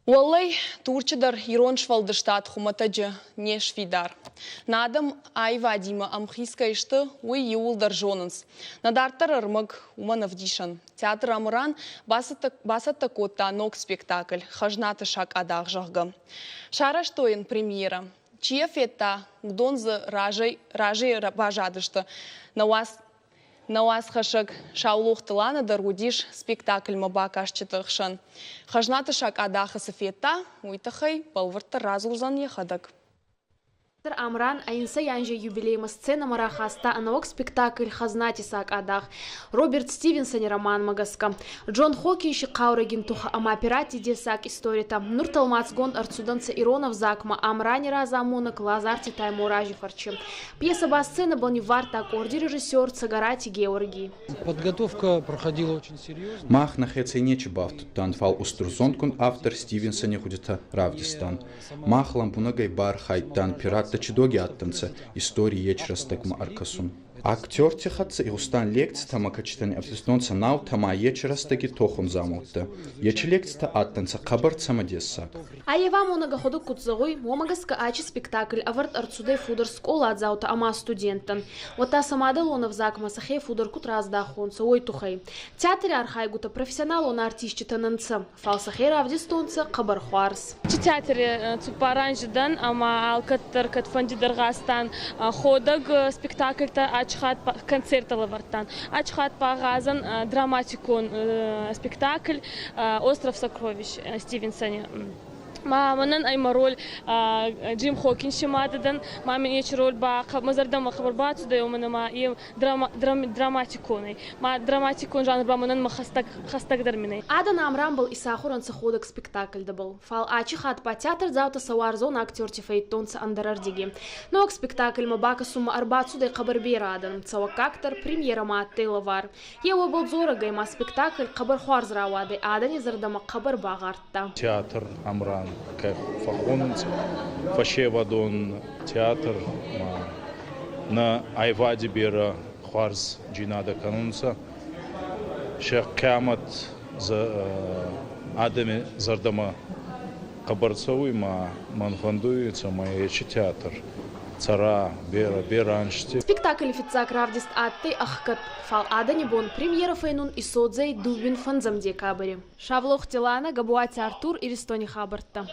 Уаллай турчидар ироншвалдыштат хуматаджи не швидар. Надам айвадима амхиска ишты уй юлдар жонынс. Надартар ырмык уманавдишан. Театр амуран басатта котта ног спектакль. Хажнаты шак адах жахга. Шара штоин премьера. Чия фетта гдонзы ражей бажадышты. Науас хашак шаулухтыланы даргудиш спектакль мабакаш чытықшын. Хажнаты шак адаха сафетта, уйтахай палвырты разулзан ехадак. Амран айнса янже юбилейма сцена марахаста аналог спектакль хазнати сак адах. Роберт Стивенсон роман магаска. Джон Хокинши каурагин туха ама пирати десак историта. Нурталмацгон арцуданца Иронов закма амрани разамунак лазарти таймуражи фарчи. Пьеса ба сцена был не варта аккорди режиссер Цагарати Георгий. Подготовка проходила очень серьезно. Мах на хецейнечи бафтуттан фал устурзонкун автор Стивенсоне худита Равдистан. Мах лампунагай бар хайттан пират чидоги аттанца истории ечрастекма аркасун. Актер тихатца и устан лекция тамакачтани автостонца нау тама ечрастеги тохун замутта. Ечи лекция аттанца кабар самодесса. Аева монага ходу кутзагуй момагаска ачи спектакль аварт арцудей фудер скола адзаута ама студентан. Ота самада лонов закма сахей фудер кут раздахонца ой тухай. Театре архайгута профессионал он артистчита нанца. Фалсахей равдистонца кабар хуарс. Театре цупаранжидан ама алкаттар катфандидергастан ходаг спектакльта ачхат концерта лавартан. Ачхат пагазан драматикон спектакль «Остров сокровищ» Стивенсоне. Маманан айма роль Джим Хокинши мададан, мамин ечь роль ба мазардама хабарбацу да юмана ма и драматиконой. Ма драматикон жанр ба манан ма хастак дарминой. Адан Амран был исахуран саходак спектакль да был. Фал ачи хат па театр заута саварзон актер тифейтонца андарардиги. Но спектакль ма бака сума арбацу да хабарбира адан. Цавак актор премьера ма аттейлавар. Ева был зорагай ма спектакль хабар хуарзравады. Адани зардама хабар багарта. Театр Амран. Как фахонец, фашевадон театр на айвади бера хварз джинада канунца, шакамат за адами зардама кабарцауй ма манфандуется маячи театр. Цара бераншти. Спектакль фицак равдист атты ахкат фал адани бон премьера фейнун и содзей дубин фанзам декабре. Шавлох Тилана, Габуати Артур и Ристони Хабарта.